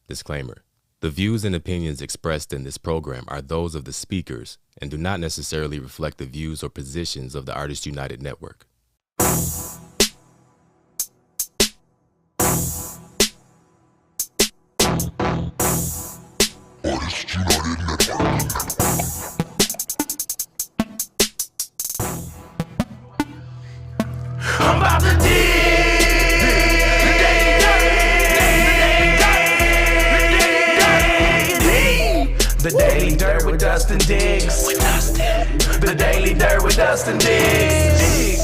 Disclaimer. The views and opinions expressed in this program are those of the speakers and do not necessarily reflect the views or positions of the Artists United Network. Artists United Network. I'm about to The Daily Dirt with Dustin Diggs. The Daily Dirt with Dustin Diggs.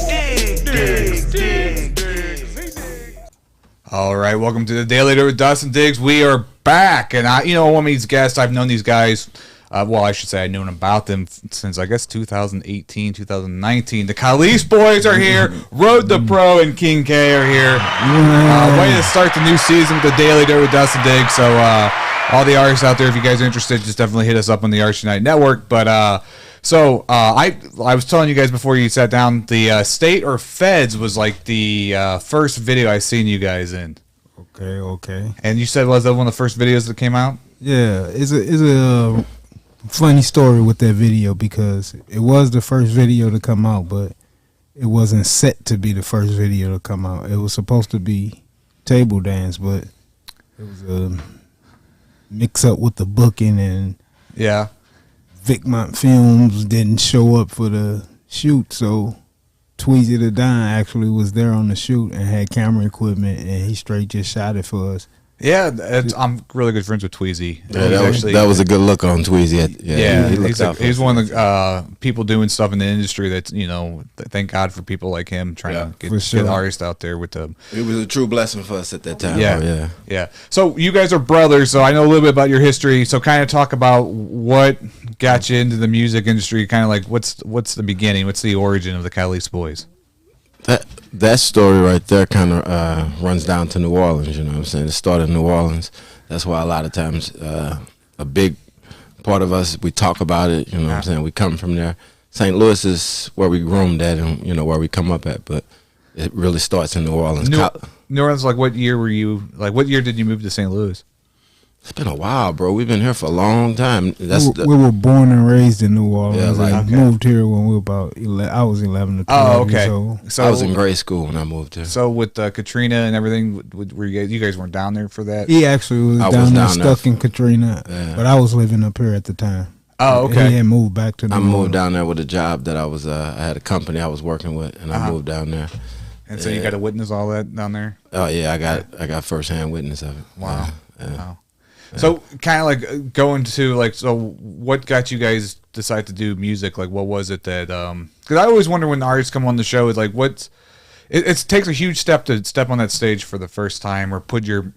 All right, welcome to the Daily Dirt with Dustin Diggs. We are back, and one of these guests, I've known these guys. I should say I've known about them since, I guess, 2018, 2019. The Calice Boyz are here. Road the Pro and King K are here. Way to start the new season with the Daily Dirt with Dustin Diggs. So, all the artists out there, if you guys are interested, just definitely hit us up on the Artists United Network. But I was telling you guys before you sat down, the State or Feds was like the first video I seen you guys in. Okay. And you said, was that one of the first videos that came out? Yeah, it's a funny story with that video because it was the first video to come out, but it wasn't set to be the first video to come out. It was supposed to be table dance, but it was a mix up with the booking, and Vicmont Films didn't show up for the shoot, so Tweezy the Don actually was there on the shoot and had camera equipment, and he straight just shot it for us. Yeah, I'm really good friends with Tweezy. Yeah, that was a good look on Tweezy. Yeah, he's one of the people doing stuff in the industry that's, thank God for people like him trying to get artists out there with them. It was a true blessing for us at that time. Yeah. So you guys are brothers, so I know a little bit about your history. So kind of talk about what got you into the music industry, kind of like what's the beginning, what's the origin of the Calice Boyz? That story right there kind of runs down to New Orleans, you know what I'm saying? It started in New Orleans. That's why a lot of times a big part of us, we talk about it, you know what I'm saying? We come from there. St. Louis is where we groomed at and, where we come up at, but it really starts in New Orleans. New Orleans, like what year what year did you move to St. Louis? It's been a while, bro. We've been here for a long time. We were born and raised in New Orleans. Yeah, moved here when we were about 11. I was 11 to 12 years old. So I was in grade school when I moved here. So with Katrina and everything, were you guys weren't down there for that? He actually was down there stuck in Katrina, but I was living up here at the time. Oh, okay. He had moved back to New Orleans. I moved down there with a job that I was. I had a company I was working with, and I moved down there. And so you got to witness all that down there? Oh yeah, I got firsthand witness of it. Wow. Wow. So kind of like going to so what got you guys decide to do music? Like what was it that because I always wonder when artists come on the show, is like it takes a huge step to step on that stage for the first time or put your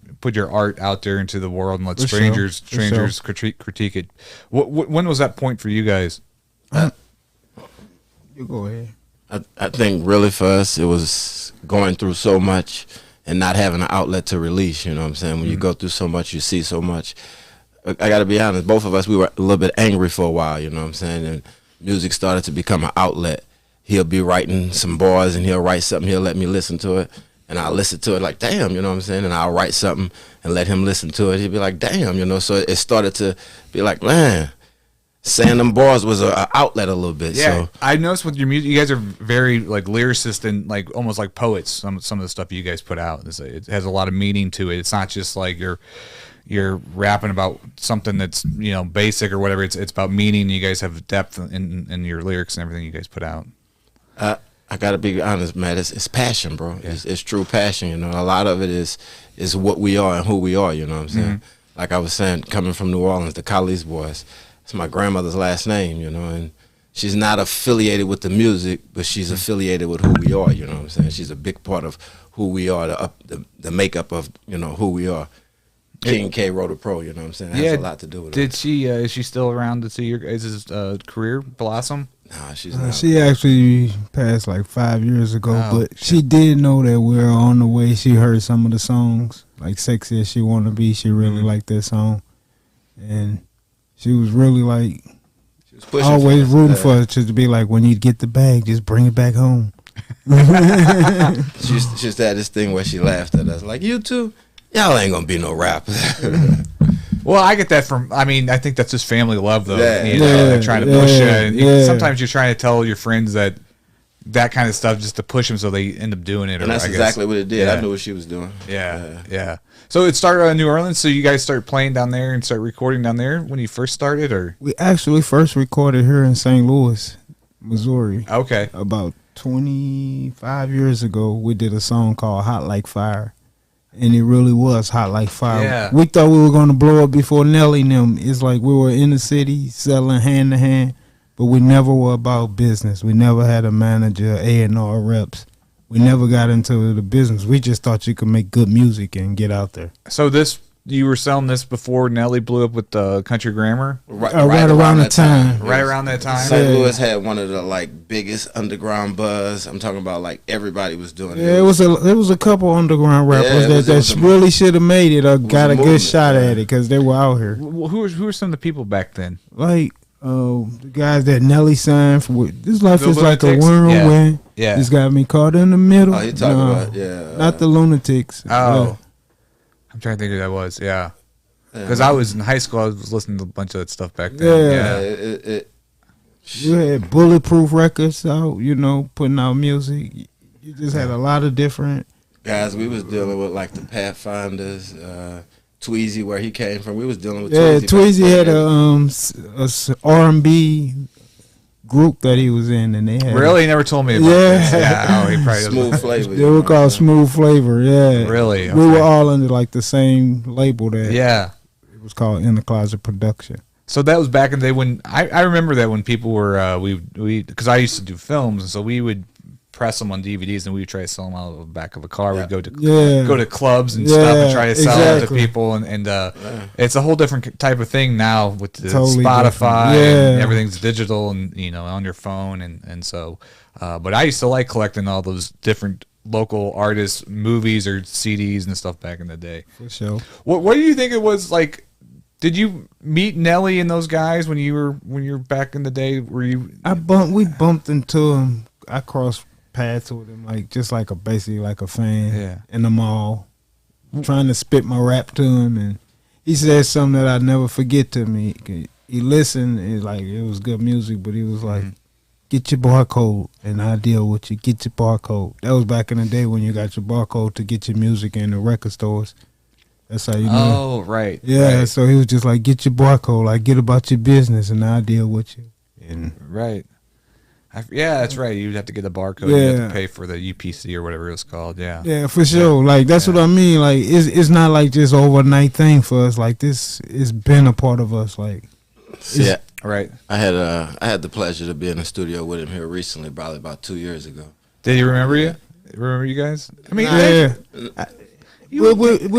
art out there into the world and let strangers critique it. When was that point for you guys? You go ahead. I think really for us it was going through so much and not having an outlet to release, you know what I'm saying? When you go through so much, you see so much. I got to be honest, both of us, we were a little bit angry for a while, you know what I'm saying? And music started to become an outlet. He'll be writing some bars and he'll write something, he'll let me listen to it, and I'll listen to it like, damn, you know what I'm saying? And I'll write something and let him listen to it. He'll be like, damn, so it started to be like, man, saying them bars was an outlet a little bit. Yeah, so I noticed with your music, you guys are very like lyricist and like almost like poets. Some of the stuff you guys put out, it has a lot of meaning to it. It's not just like you're rapping about something that's basic or whatever. It's about meaning. You guys have depth in your lyrics and everything you guys put out. I gotta be honest, man. It's passion, bro. Yeah. It's true passion. A lot of it is what we are and who we are. You know what I'm saying? Like I was saying, coming from New Orleans, the Calice Boyz. It's my grandmother's last name, and she's not affiliated with the music, but she's affiliated with who we are, you know what I'm saying? She's a big part of who we are, the makeup of, who we are. King K wrote a pro, you know what I'm saying? It has a lot to do with it. Is she still around to see your guys' career blossom? Nah, she's not. She actually passed like 5 years ago, but she did know that we were on the way. She heard some of the songs, like Sexy As She Wanna Be. She really liked that song. And she was really like always rooting for us to be like, when you get the bag, just bring it back home. She's had this thing where she laughed at us like, you two, y'all ain't gonna be no rappers. Well, I get that from. I mean, I think that's just family love, though. Yeah. You know, Yeah, they're trying to push you. And yeah. sometimes you're trying to tell your friends that kind of stuff just to push them, so they end up doing it. And that's exactly what it did. Yeah. I knew what she was doing. Yeah. So it started in New Orleans. So you guys started playing down there and start recording down there when you first started, or We actually first recorded here in St. Louis, Missouri. okay, About 25 years ago, we did a song called Hot Like Fire. And it really was hot like fire. Yeah. We thought we were going to blow up before Nelly and them. It's like we were in the city selling hand to hand, but we never were about business. We never had a manager, A&R reps. We never got into the business. We just thought you could make good music and get out there. so this you were selling this before Nelly blew up with Country Grammar, Right, Right around the time. right around that time. St. Yeah. Louis had one of the like biggest underground buzz. I'm talking about like everybody was doing it. Yeah, there was a couple underground rappers Yeah, it was that a- really should have made it or got a good movement, shot yeah. at it because they were out here. Who were some of the people back then? Like the guys that Nelly signed for. This life The is like a Lunatics? whirlwind. Yeah. It's got me caught in the middle. Oh, you talking No, about yeah? not the Lunatics. Oh, I'm trying to think who that was. Yeah, because I was in high school. I was listening to a bunch of that stuff back then. Yeah. It You had Bulletproof Records out, putting out music. You just had a lot of different. guys, we was dealing with like the Pathfinders, Tweezy, where he came from. We was dealing with Yeah, Tweezy. Tweezy had a R&B group that he was in, and they had Really, he never told me about Yeah. this. Yeah, oh, he probably doesn't. Smooth Flavor. They were called Smooth Flavor. Yeah, Really? We Okay. were all under like the same label that Yeah. it was called In the Closet Production. So that was back in the day when I remember that when people were we because I used to do films, and so we would press them on DVDs and we would try to sell them out of the back of a car. We'd go to clubs and stuff and try to sell them to exactly. people, and it's a whole different type of thing now with the Totally Spotify different. and Yeah. everything's digital and on your phone and so but I used to like collecting all those different local artists movies or CDs and stuff back in the day. For sure. What do you think it was like? Did you meet Nelly and those guys when you were back in the day? Were you? We bumped into him. I crossed paths with him, basically like a fan Yeah. in the mall, trying to spit my rap to him, and he said something that I'd never forget to me. He listened, and it was good music, but he was like, "Get your barcode, and I'll deal with you. Get your barcode." That was back in the day when you got your barcode to get your music in the record stores. That's how you know. Oh, right. Yeah, right, so he was just like, "Get your barcode, get about your business, and I'll deal with you." And right. Yeah, that's right. You'd have to get a barcode. You have Yeah. to pay for the UPC or whatever it was called. Yeah. yeah, for sure. That's what I mean. It's not like just overnight thing for us. Like this, it's been a part of us. Yeah, Right. I had the pleasure to be in the studio with him here recently, probably about 2 years ago. Did he remember you? Remember you guys? I mean, Yeah, we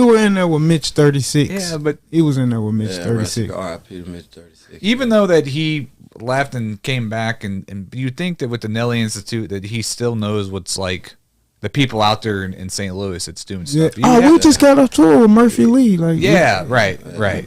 were in there with Mitch 36. yeah, but He was in there with Mitch Yeah, 36. R.I.P. to Mitch 36. even though that he left and came back, and you'd think that with the Nelly Institute that he still knows what's like the people out there in St. Louis that's doing Yeah. stuff. Oh, we just got a tour with Murphy Lee. Yeah, right.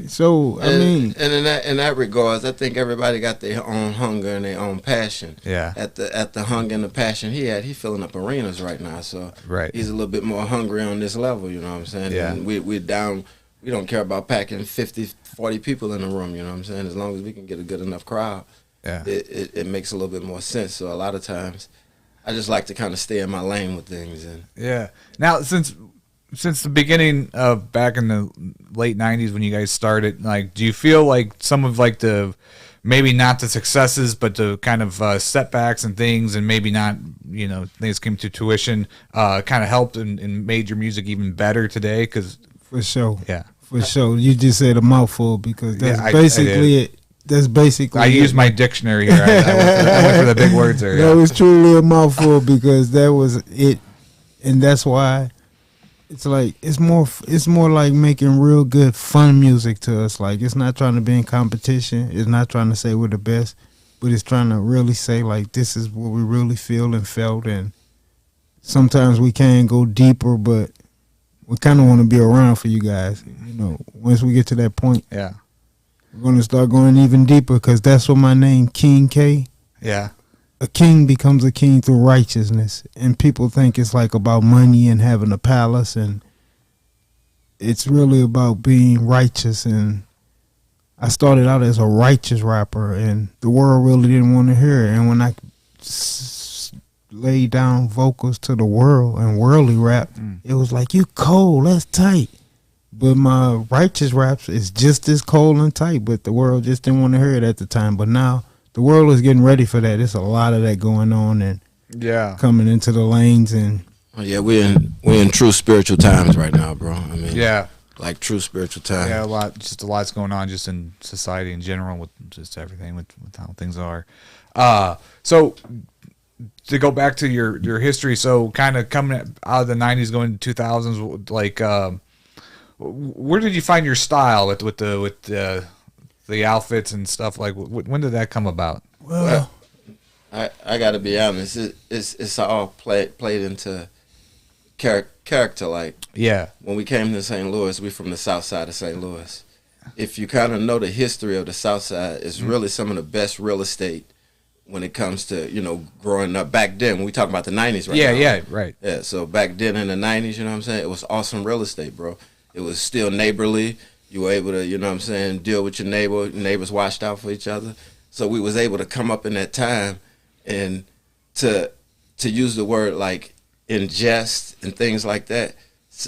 So I mean, and in that regards, I think everybody got their own hunger and their own passion. Yeah. At the hunger and the passion he's filling up arenas right now. So Right. he's a little bit more hungry on this level. You know what I'm saying? Yeah. And we're down. We don't care about packing 50, 40 people in the room. You know what I'm saying? As long as we can get a good enough crowd, Yeah. it makes a little bit more sense. So a lot of times, I just like to kind of stay in my lane with things. And Yeah. Now, since the beginning of back in the late '90s when you guys started, do you feel like some of the maybe not the successes, but the kind of setbacks and things, and maybe not things came to tuition, kind of helped and made your music even better today? Because for sure. yeah, For sure. You just said a mouthful because that's Yeah, I basically did. it. That's basically I it. used my dictionary here. I went for the big words there. That Yeah. was truly a mouthful because that was it, and that's why it's more like making real good fun music to us. Like it's not trying to be in competition. It's not trying to say we're the best, but it's trying to really say like this is what we really feel and felt. And sometimes we can go deeper, but we kind of want to be around for you guys. Once we get to that point, Yeah. we're gonna start going even deeper because that's what my name King K. Yeah. A king becomes a king through righteousness, and people think it's like about money and having a palace, and it's really about being righteous and I started out as a righteous rapper, and the world really didn't want to hear it. And when I laid down vocals to the world and worldly rap, it was like, you cold, that's tight. But my righteous raps is just as cold and tight, but the world just didn't want to hear it at the time. But now the world is getting ready for that. There's a lot of that going on and coming into the lanes. And yeah, we're in true spiritual times right now, bro. I mean, like true spiritual times. Yeah, a lot's going on just in society in general with just everything with how things are. So to go back to your history, so kind of coming out of the 90s going to 2000s, like where did you find your style with the outfits and stuff? Like, when did that come about? Well, I got to be honest. It's all played into character. Like, when we came to St. Louis, we from the south side of St. Louis. If you kind of know the history of the south side, it's really some of the best real estate when it comes to, growing up back then. When we talk about the 90s right now. Yeah, right. Yeah, so back then in the 90s, you know what I'm saying, it was awesome real estate, bro. It was still neighborly. You were able to, deal with your neighbor. Your neighbors watched out for each other. So we was able to come up in that time and to use the word like in jest and things like that.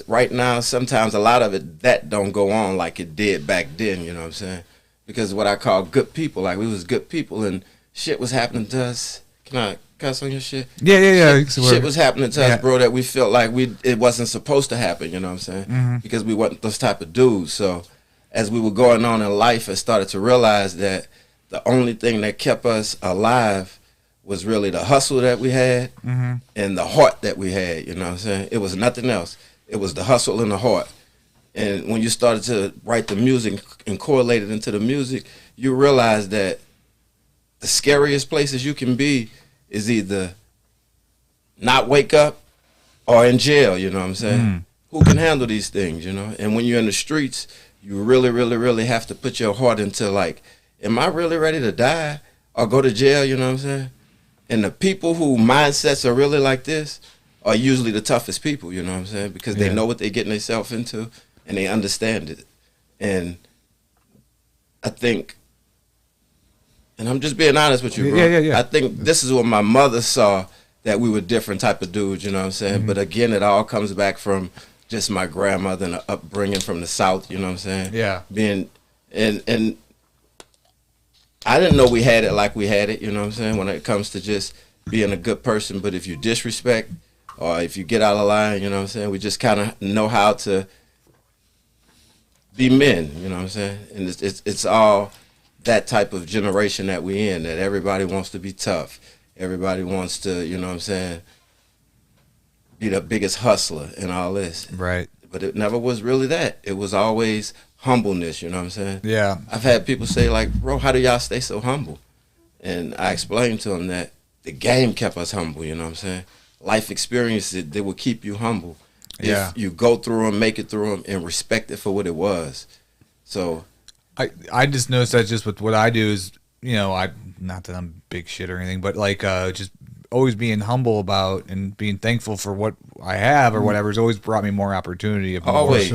Right now, sometimes a lot of it, that don't go on like it did back then, you know what I'm saying? Because what I call good people, like we was good people and shit was happening to us. Can I cuss on your shit? Yeah. Shit was happening to us, bro, that we felt like it wasn't supposed to happen, you know what I'm saying? Mm-hmm. Because we weren't those type of dudes. So as we were going on in life, I started to realize that the only thing that kept us alive was really the hustle that we had and the heart that we had, you know what I'm saying? It was nothing else. It was the hustle and the heart. And when you started to write the music and correlate it into the music, you realize that the scariest places you can be is either not wake up or in jail, you know what I'm saying? Who can handle these things, And when you're in the streets, you really, really, really have to put your heart into like, am I really ready to die or go to jail, you know what I'm saying? And the people who mindsets are really like this are usually the toughest people, you know what I'm saying? Because they know what they're getting themselves into and they understand it. And I think, and I'm just being honest with you, bro. Yeah. I think this is what my mother saw, that we were different type of dudes, you know what I'm saying? But again, it all comes back from just my grandmother and the upbringing from the South, you know what I'm saying? Yeah. Being, and I didn't know we had it like we had it, you know what I'm saying, when it comes to just being a good person. But if you disrespect or if you get out of line, you know what I'm saying, we just kind of know how to be men, you know what I'm saying? And it's all that type of generation that we in, that everybody wants to be tough. Everybody wants to, you know what I'm saying, be the biggest hustler and all this. Right. But it never was really that. It was always humbleness, you know what I'm saying? Yeah. I've had people say like, bro, how do y'all stay so humble? And I explained to them that the game kept us humble, you know what I'm saying? Life experiences, they will keep you humble. Yeah. If you go through them, make it through them, and respect it for what it was. So I just noticed that just with what I do is, not that I'm big shit or anything, but like just always being humble about and being thankful for what I have or whatever has always brought me more opportunity of always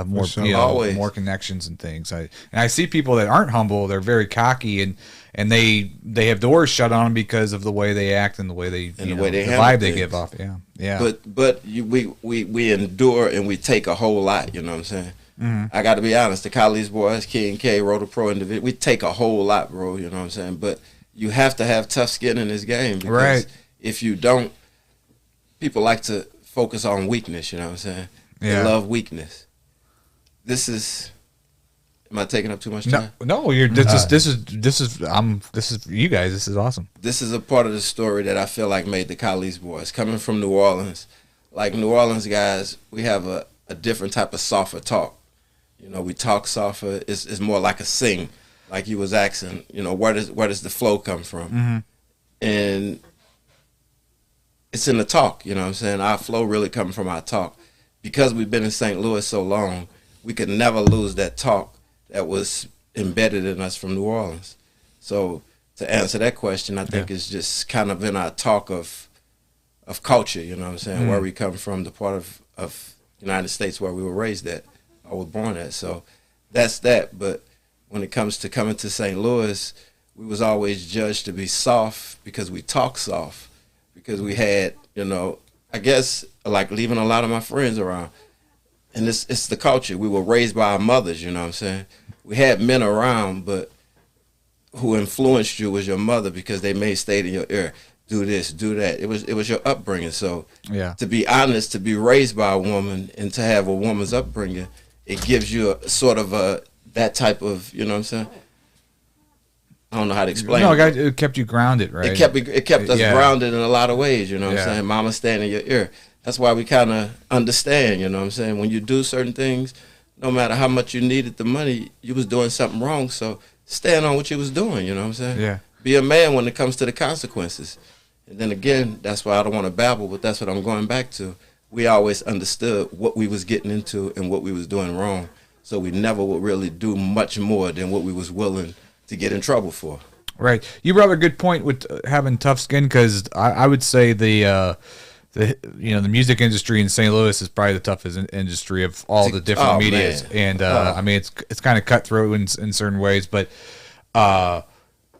more always. more connections and things. I see people that aren't humble, they're very cocky and they have doors shut on them because of the way they act and the way they the way they the handle vibe they things. give off. Yeah. But we endure and we take a whole lot, you know what I'm saying? I got to be honest, the Calice Boyz, King K, Roto Pro individual, we take a whole lot, bro, you know what I'm saying? But you have to have tough skin in this game because right. If you don't, people like to focus on weakness, you know what I'm saying? Yeah. They love weakness. This is, am I taking up too much time? No, this is you guys. This is awesome. This is a part of the story that I feel like made the Calice Boyz. Coming from New Orleans, like New Orleans guys, we have a different type of softer talk. We talk softer. It's more like a sing, like you was asking. Where does the flow come from? And it's in the talk. You know what I'm saying? Our flow really coming from our talk. Because we've been in St. Louis so long, we could never lose that talk that was embedded in us from New Orleans. So to answer that question, I think it's just kind of in our talk of culture. You know what I'm saying? Where we come from, the part of United States where we were raised at, I was born at. So that's that. But when it comes to coming to St. Louis, we was always judged to be soft because we talk soft, because we had, I guess, like leaving a lot of my friends around. And it's the culture. We were raised by our mothers, you know what I'm saying? We had men around, but who influenced you was your mother, because they may stay in your ear. Do this, do that. It was your upbringing. So to be honest, to be raised by a woman and to have a woman's upbringing, it gives you a sort of that type of, you know what I'm saying? I don't know how to explain it. It kept you grounded, right? It kept us grounded in a lot of ways, you know what I'm saying? Mama stand in your ear. That's why we kind of understand, you know what I'm saying? When you do certain things, no matter how much you needed the money, you was doing something wrong. So stand on what you was doing, you know what I'm saying? Yeah. Be a man when it comes to the consequences. And then again, that's why I don't want to babble, but that's what I'm going back to. We always understood what we was getting into and what we was doing wrong. So we never would really do much more than what we was willing to get in trouble for. Right. You brought up a good point with having tough skin, because I would say the music industry in St. Louis is probably the toughest industry of all the different medias. Man. And I mean, it's kind of cutthroat in certain ways, but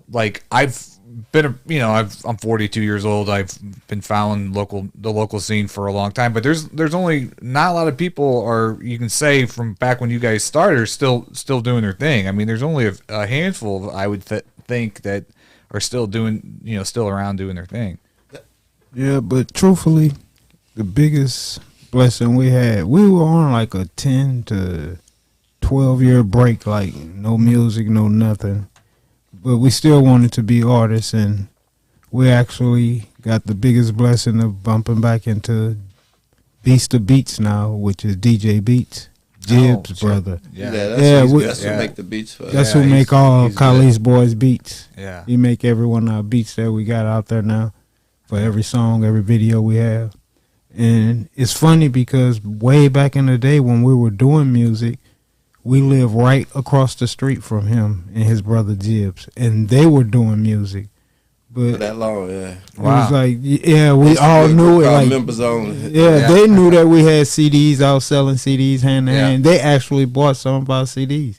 like I've been, I'm 42 years old. I've been following the local scene for a long time, but there's only not a lot of people, or you can say from back when you guys started, are still doing their thing. I mean, there's only a handful, I would think, that are still doing, still around doing their thing. Yeah, but truthfully, the biggest blessing we had, we were on like a 10 to 12-year break, like no music, no nothing. But we still wanted to be artists, and we actually got the biggest blessing of bumping back into Beats to Beats now, which is DJ Beats, Jib's brother. That's who make the beats for us. That's who make all Calice Boyz beats. Yeah. He make every one of our beats that we got out there now for every song, every video we have. And it's funny because way back in the day when we were doing music, we lived right across the street from him and his brother Jibs, and they were doing music. But for that long, yeah. It was like, we all knew it. Like, members only. Yeah, they knew that we had CDs out selling CDs hand to hand. They actually bought some of our CDs.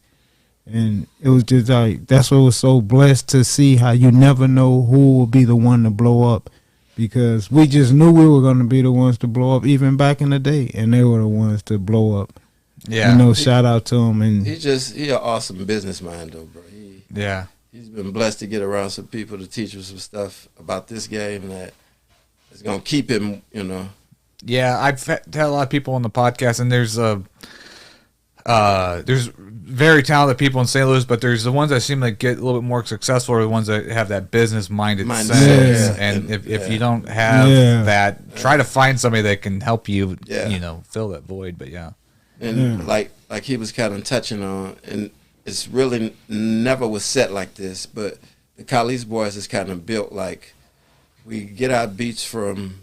And it was just like, that's what was so blessed to see, how you never know who will be the one to blow up. Because we just knew we were going to be the ones to blow up even back in the day, and they were the ones to blow up. Yeah, shout out to him. And he an awesome businessman though, bro. He's been blessed to get around some people to teach him some stuff about this game that is gonna keep him, Yeah, I've had a lot of people on the podcast, and there's very talented people in St. Louis, but there's the ones that seem to get a little bit more successful, are the ones that have that business-minded sense. Yeah. And if you don't have that, try to find somebody that can help you, fill that void. But and like he was kind of touching on, and it's really never was set like this, but the Calice Boyz is kind of built like, we get our beats from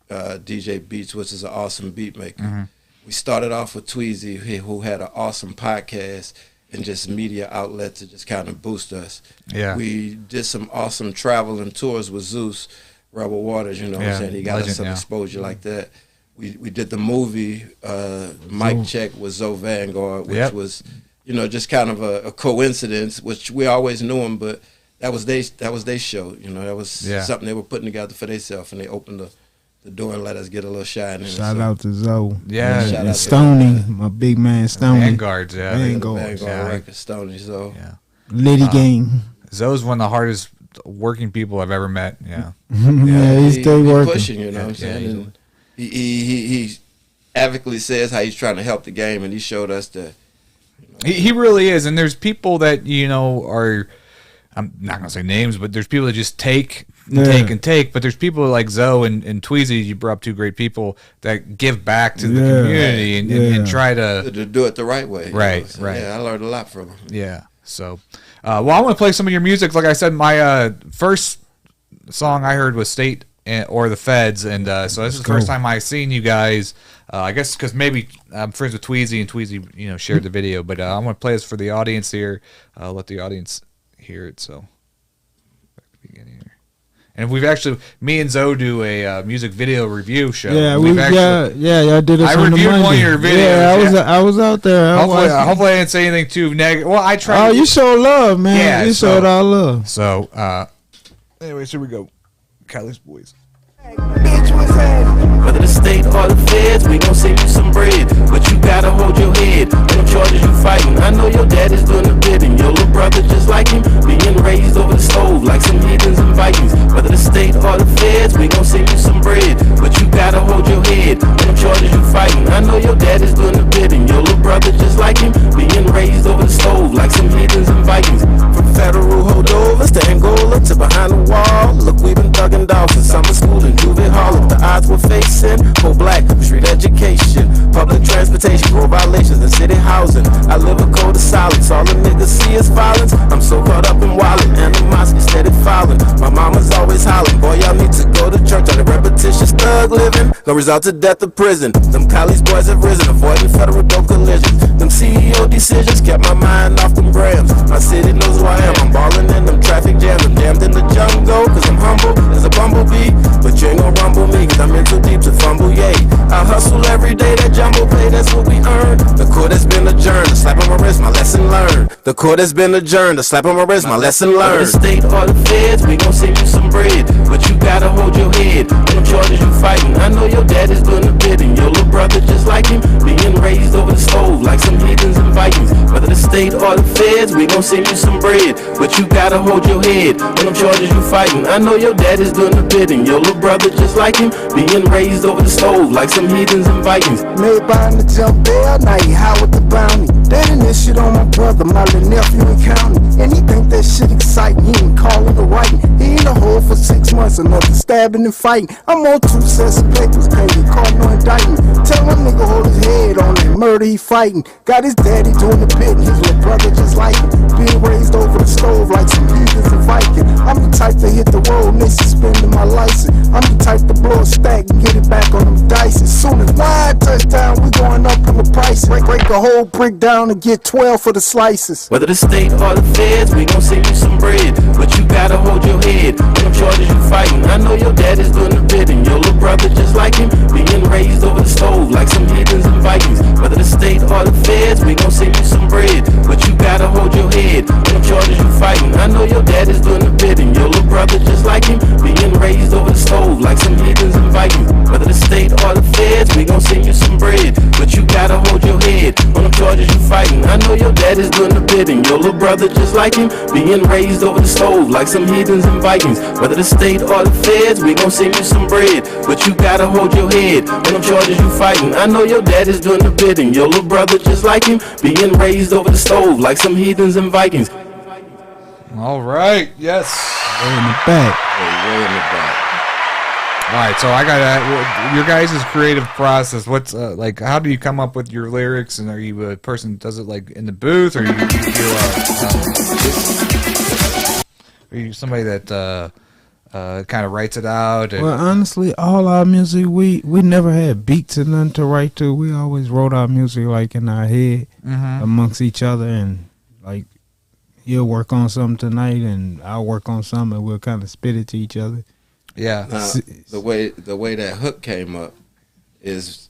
DJ Beats, which is an awesome beat maker. Mm-hmm. We started off with Tweezy, who had an awesome podcast and just media outlet to just kind of boost us. Yeah. We did some awesome travel and tours with Zeus, Rebel Waters, what I'm saying? He got us some exposure like that. We did the movie Mic Check with Zoe Vanguard, which was, just kind of a coincidence, which we always knew him, but that was their show. That was something they were putting together for themselves, and they opened the door and let us get a little shine in. Shout out to Zoe. Yeah. And Stoney, my big man Stoney. Vanguards, yeah. Vanguard record, Stoney, so. Yeah. Liddy Gang. Zoe's one of the hardest working people I've ever met, yeah. He's still working. Pushing, you know what I'm saying? And he advocately says how he's trying to help the game, and he showed us that. He really is, and there's people that, are, I'm not going to say names, but there's people that just take, but there's people like Zoe and Tweezy, you brought up two great people that give back to the community and try to do it the right way. Right. Yeah, I learned a lot from them. Yeah. So, I want to play some of your music. Like I said, my first song I heard was State or the Feds, and so this is the first time I seen you guys. I guess because maybe I'm friends with Tweezy, and Tweezy, shared the video. But I'm going to play this for the audience here. Let the audience hear it. So, back to the beginning here. And we've actually, me and Zoe do a music video review show. Yeah, I did it. reviewed one of your videos. Yeah, I was out there. Hopefully I didn't say anything too negative. Well, I tried. Oh, you showed love, man. Yeah, you showed all love. So, anyways, here we go. Calice Boyz. Whether the state or the feds, we gon' send you some bread. But you gotta hold your head. Them charges you fighting. I know your dad is doing the bidding. Your little brother just like him, being raised over the stove like some heathens and Vikings. Whether the state or the feds, we gon' send you some bread. But you gotta hold your head. Them charges you fighting. I know your dad is doing the bidding. Your little brother just like him, being raised over the stove like some heathens and Vikings. From federal holdovers to Angola to behind the wall. Look, we've been thugging dogs in summer school and Juvie Hall. If the odds we're facing, for black, street education, public transportation, road violations, and city housing. I live a code of silence. All the niggas see is violence. I'm so caught up in wildin', animosity steady filing. My mama's always hollering, boy, y'all need to go to church. On the repetitious thug living, no result to death or prison. Them Calice Boyz have risen, avoiding federal dope collisions. Them CEO decisions kept my mind off them grams. My city knows who I am. I'm ballin' in them traffic jams. I'm jammed in the jungle, cause I'm humble as a bumblebee. But you ain't gon' rumble me, cause I'm in too deep to fumble, yay. I hustle every day, that jumbo pay, that's what we earn. The court has been adjourned, a slap on my wrist, my lesson learned. The court has been adjourned, a slap on my wrist, my lesson learned. The state or the feds, we gon' send you some bread. But you gotta hold your head, them charges you fighting. I know your dad is doing the bidding. Your little brother just like him, being raised over the stove like some heathens and Vikings. Whether the state or the feds, we gon' send you some bread. But you gotta hold your head, them charges you fighting. I know your dad is doing the bidding. Your little brother just like him, being raised over the stove like some heathens and Vikings. Made by the jump there, now he high with the bounty. They done this shit on my brother, my little nephew in county. And he think that shit exciting, he ain't calling or writing. He in a hole for 6 months, another stabbing and fighting. I'm on 2 sets of papers, can't get caught no indictment. Tell a nigga hold his head on that murder he fighting. Got his daddy doing the bit, and his little brother just like him. Being raised over the stove like some heathens and Vikings. I'm the type to hit the road and they suspending my license. I'm the type to blow a stack and get it back on them dice. As soon as my touchdown, we going up on the price. Break a whole brick down and get 12 for the slices. Whether the state or the feds, we gon' send you some bread. But you gotta hold your head, them charges you fighting. I know your dad is doing the bidding. Your little brother just like him, being raised over the stove like some heathens and Vikings. Whether the state or the feds, we gon' send you some bread. But you gotta hold your head, them charges you fighting. I know your dad is doing the bidding. Your little brother just like him, being raised over the stove like some heathens and Vikings. Whether the state or the feds, we gon' send you some bread. But you gotta hold your head on them charges you fighting. I know your dad is doing the bidding. Your little brother just like him, being raised over the stove like some heathens and Vikings. Whether the state or the feds, we gon' send you some bread. But you gotta hold your head on them charges you fighting. I know your dad is doing the bidding. Your little brother just like him, being raised over the stove like some heathens and Vikings. All right, yes. Way in the back. Way in the back. All right, so I got your guys' creative process. What's like? How do you come up with your lyrics? And are you a person that does it like in the booth, or are you somebody that kind of writes it out? Well, honestly, all our music, we never had beats and nothing to write to. We always wrote our music like in our head amongst each other, and like he'll work on something tonight, and I'll work on something, and we'll kind of spit it to each other. Yeah. Now, the way that hook came up is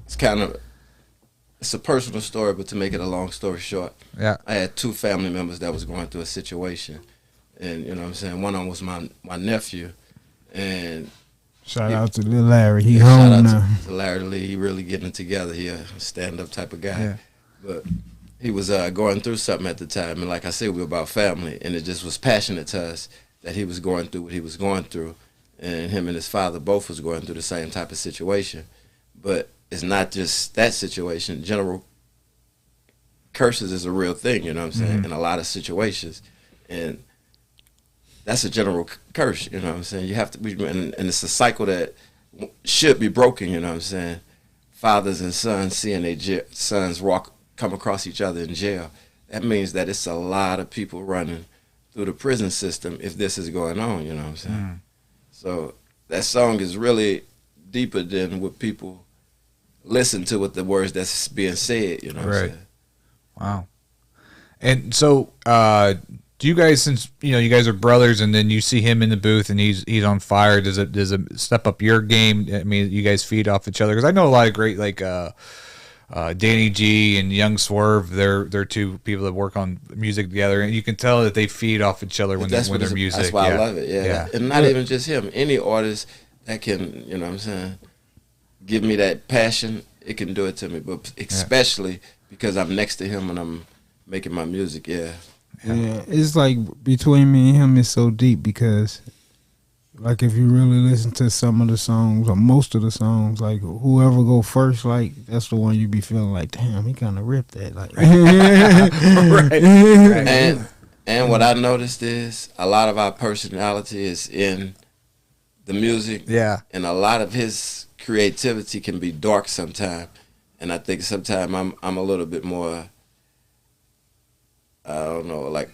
it's a personal story, but to make it a long story short, yeah, I had 2 family members that was going through a situation, and you know what I'm saying, one of them was my nephew, and shout out to Lil Larry, he home now. Shout out to Larry Lee, he really getting it together. He a stand-up type of guy, yeah. But he was going through something at the time, and like I said, we were about family, and it just was passionate to us that he was going through what he was going through. And him and his father both was going through the same type of situation. But it's not just that situation. General curses is a real thing, you know what I'm saying, in a lot of situations. And that's a general curse, you know what I'm saying. You have to be, and it's a cycle that should be broken, you know what I'm saying. Fathers and sons seeing their sons come across each other in jail. That means that it's a lot of people running through the prison system if this is going on, you know what I'm saying. So that song is really deeper than what people listen to with the words that's being said, you know what I'm saying? Wow. And so Do you guys, since you guys are brothers, and then you see him in the booth and he's on fire, does it step up your game? I mean, you guys feed off each other, because I know a lot of great like Danny G and Young Swerve. They're two people that work on music together, and you can tell that they feed off each other when their music. That's why I love it. Yeah, and not even just him. Any artist that can, what I'm saying, give me that passion, it can do it to me. But especially because I'm next to him and I'm making my music. Yeah, it's like between me and him, it's so deep because, like, if you really listen to some of the songs or most of the songs, like whoever go first, like that's the one you be feeling like, damn, he kind of ripped that, like. Right. And what I noticed is a lot of our personality is in the music. Yeah. And a lot of his creativity can be dark sometimes, and I think sometimes I'm a little bit more. I don't know, like.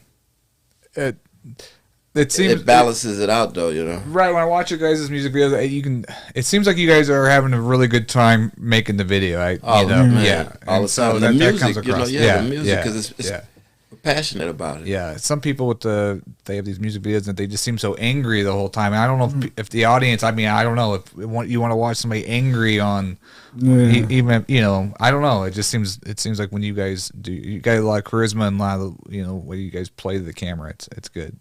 It seems it balances it out, though, Right, when I watch your guys' music videos, it seems like you guys are having a really good time making the video. All the time. So the music, comes across. the music, because we're passionate about it. Yeah, some people they have these music videos and they just seem so angry the whole time. And I don't know if the audience. I mean, I don't know if you want to watch somebody angry on. Even I don't know. It seems like when you guys got a lot of charisma and a lot of when you guys play to the camera, it's good.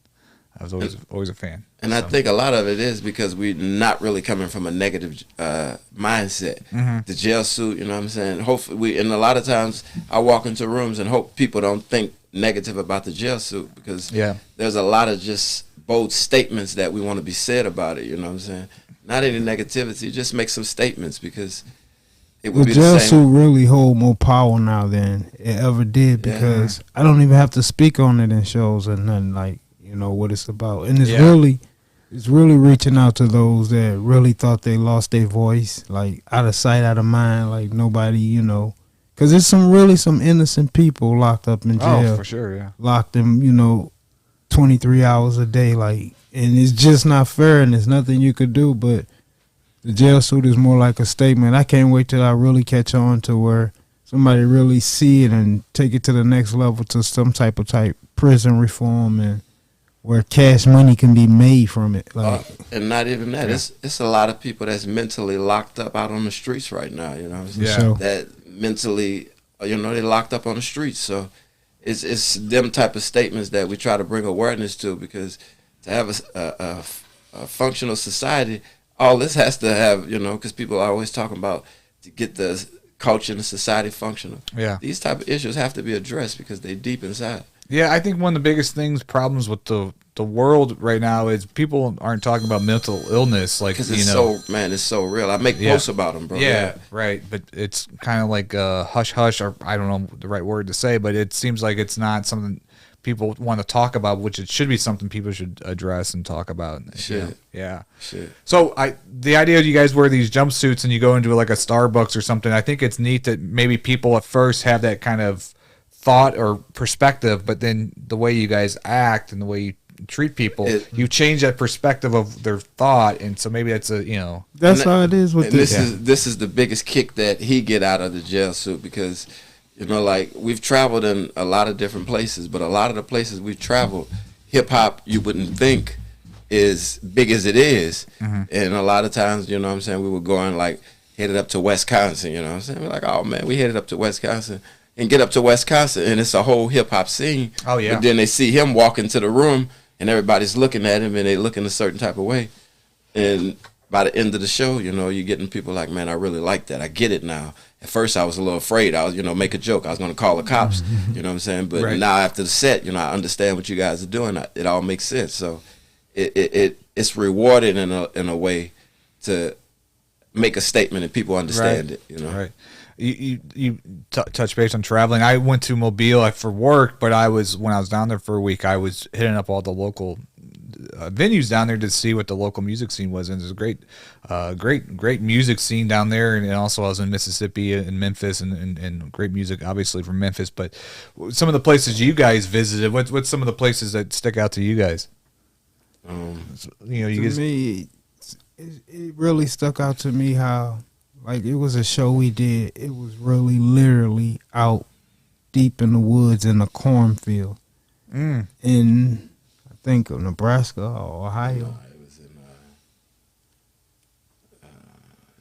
I was always a fan. And I think a lot of it is because we're not really coming from a negative mindset. Mm-hmm. The jail suit, what I'm saying? Hopefully, and a lot of times I walk into rooms and hope people don't think negative about the jail suit, because there's a lot of just bold statements that we want to be said about it, what I'm saying? Not any negativity, just make some statements, because it would be the jail same. suit really hold more power now than it ever did, because I don't even have to speak on it in shows or nothing, like, what it's about. And it's really reaching out to those that really thought they lost their voice, like out of sight, out of mind, like nobody, because there's some innocent people locked up in jail. Oh, for sure, yeah. Locked them, 23 hours a day, like, and it's just not fair, and there's nothing you could do. But the jail suit is more like a statement. I can't wait till I really catch on to where somebody really see it and take it to the next level, to some type of prison reform, and where cash money can be made from it. Like, and not even that. It's a lot of people that's mentally locked up out on the streets right now, that mentally, they're locked up on the streets. So it's them type of statements that we try to bring awareness to, because to have a functional society, all this has to have, because people are always talking about to get the culture and the society functional. Yeah. These type of issues have to be addressed because they deep inside. Yeah, I think one of the biggest problems with the world right now is people aren't talking about mental illness, like, because it's so real. I make posts about them, bro. Yeah, right. But it's kind of like hush hush, or I don't know the right word to say, but it seems like it's not something people want to talk about, which it should be something people should address and talk about. Shit. Yeah. Shit. So the idea you guys wear these jumpsuits and you go into like a Starbucks or something, I think it's neat that maybe people at first have that kind of thought or perspective, but then the way you guys act and the way you treat people, you change that perspective of their thought, and so maybe that's that's how it is with this. This is the biggest kick that he get out of the jail suit, because like, we've traveled in a lot of different places, but a lot of the places we've traveled, hip hop, you wouldn't think is big as it is. Mm-hmm. And a lot of times, we were going, like, headed up to Wisconsin, we're like, oh man, we headed up to Wisconsin. And get up to Wisconsin, and it's a whole hip-hop scene. Oh, yeah. But then they see him walk into the room, and everybody's looking at him, and they look in a certain type of way. And by the end of the show, you're getting people like, man, I really like that. I get it now. At first, I was a little afraid. I was, make a joke. I was going to call the cops. You know what I'm saying? But now after the set, I understand what you guys are doing. It all makes sense. So it's rewarding in a way to make a statement and people understand it. Right. You touch base on traveling. I went to Mobile for work, but when I was down there for a week, I was hitting up all the local venues down there to see what the local music scene was, and there's a great music scene down there. And also I was in Mississippi and Memphis, and great music obviously from Memphis. But some of the places you guys visited, what's some of the places that stick out to you guys? Me, it really stuck out to me how, like, it was a show we did. It was really literally out deep in the woods in a cornfield. in, I think, Nebraska or Ohio.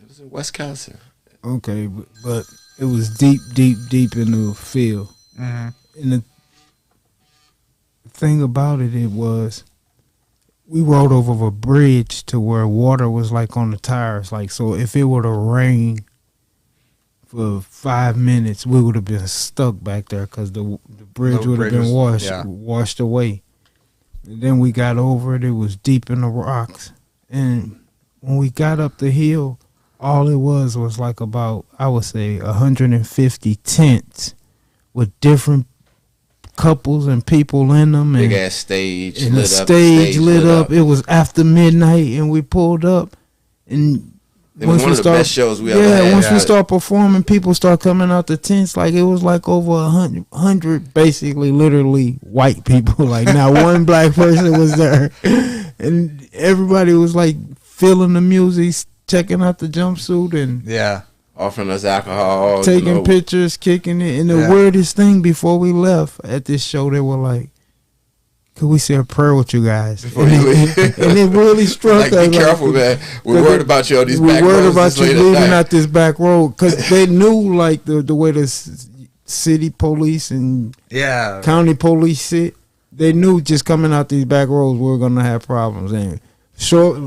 It was in Wisconsin. Okay, but it was deep in the field. And the thing about it was, we rode over a bridge to where water was like on the tires. Like, so if it were to rain for 5 minutes, we would have been stuck back there because the bridge would have been washed away. And then we got over it. It was deep in the rocks. And when we got up the hill, all it was like about, I would say, 150 tents with different couples and people in them. Big ass stage. And the stage lit up. It was after midnight, and we pulled up. And it was one of the best shows we ever had. Yeah, once we start performing, people start coming out the tents. Like, it was like over 100 basically, literally white people. Like, not one black person was there. And everybody was like feeling the music, checking out the jumpsuit, and offering us alcohol, taking pictures, kicking it. And the weirdest thing, before we left at this show, they were like, could we say a prayer with you guys? And it really struck us. Be careful, man. We're worried about you on these back roads. We're worried about you leaving out this back road. Because they knew, like, the way the city police and county police sit. They knew just coming out these back roads, we were going to have problems. And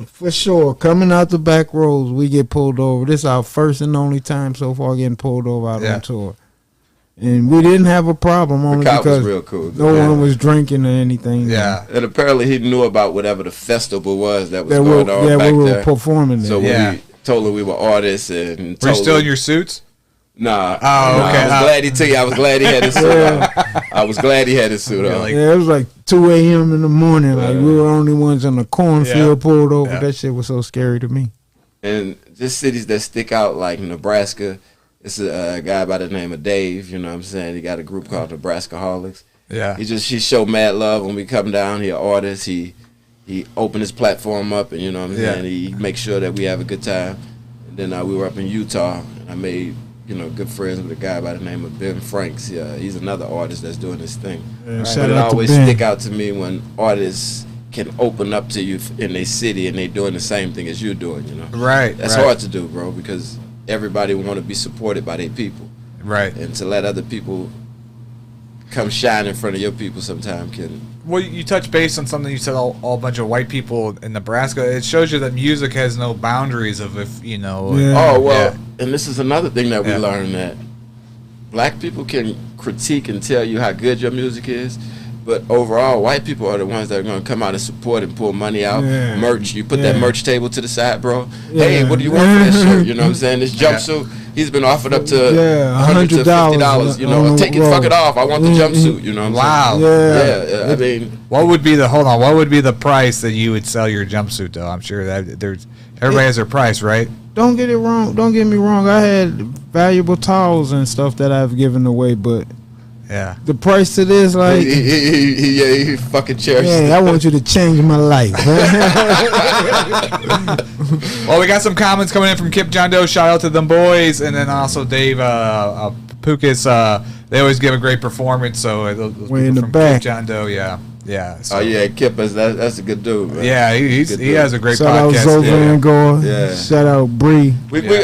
for sure, coming out the back roads, we get pulled over. This is our first and only time so far getting pulled over out on tour. And we didn't have a problem, only because real cool, no one was drinking or anything. Yeah. And apparently he knew about whatever the festival was that was going on back we were there. Performing there. So when we told him we were artists and were you still in your suits? Nah. Oh, okay. I was glad he took you. I was glad he had his suit on. I was glad he had his suit on. It was like 2 a.m. in the morning. Like, we were the only ones in the cornfield pulled over. That shit was so scary to me. And just cities that stick out, like Nebraska. It's a guy by the name of Dave, you know what I'm saying? He got a group called Nebraska Holics. Yeah. He show mad love when we come down. He an artist. He opened his platform up, and you know what I'm saying? He makes sure that we have a good time. And then we were up in Utah, and I made, good friends with a guy by the name of Ben Franks. He's another artist that's doing this thing. But it always stick out to me when artists can open up to you in their city and they doing the same thing as you're doing, Right. That's hard to do, bro, because everybody want to be supported by their people. Right. And to let other people come shine in front of your people sometime can... Well, you touch base on something you said, all bunch of white people in Nebraska. It shows you that music has no boundaries of and this is another thing that we learned, that black people can critique and tell you how good your music is, but overall, white people are the ones that are going to come out and support and pull money out. Merch. You put that merch table to the side, bro. Hey, what do you want for this shirt? You know what I'm saying? This jumpsuit, he's been offered up to $100 to $50. Take it, fuck it off. I want the jumpsuit. You know what I'm saying? I mean, what would be the price that you would sell your jumpsuit, though? I'm sure that everybody has their price, right? Don't get me wrong. I had valuable towels and stuff that I've given away, but the price to this, like, he fucking cherishes. I want you to change my life. Well, we got some comments coming in from Kip John Doe. Shout out to them boys, and then also Dave Pukas. They always give a great performance. So those way in the from back, Kip John Doe, So. Kip that's a good dude, man. Yeah, he has a great podcast. Shout out Zova Shout out Bree.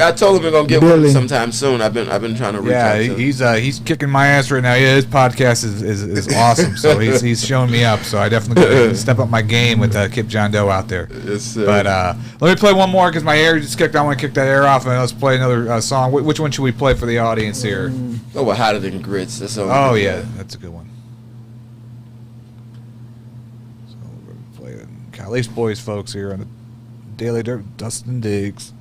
I told him we're gonna get one sometime soon. I've been trying to reach out to him. He's kicking my ass right now. Yeah, his podcast is awesome. So he's showing me up. So I definitely gotta step up my game with Kip John Doe out there. Yes, but let me play one more because my air just kicked. I want to kick that air off, and let's play another song. Which one should we play for the audience here? Go with Hotter Than Grits. That's all. Oh yeah, that's a good one. Calice Boyz, folks, here on the Daily Dirt, Dustin Diggs.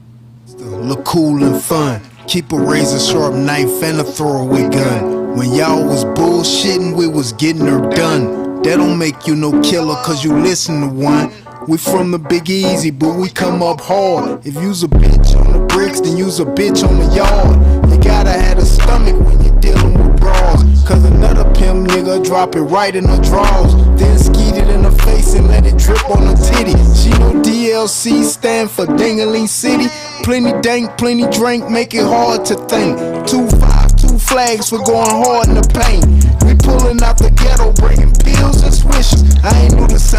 Look cool and fun. Keep a razor sharp knife and a throwaway gun. When y'all was bullshitting, we was getting her done. That don't make you no killer, cause you listen to one. We from the Big Easy, but we come up hard. If you's a bitch on the bricks, then you's a bitch on the yard. You gotta have a stomach when you're dealing with bras. Cause another pimp nigga drop it right in the drawers. Then skeet it in the face and let it drip on the titty. She know DLC stand for Dingaling City. Plenty dank, plenty drink, make it hard to think. 2 5, 2 flags for going hard in the paint. We pulling out the ghetto, bringing pills and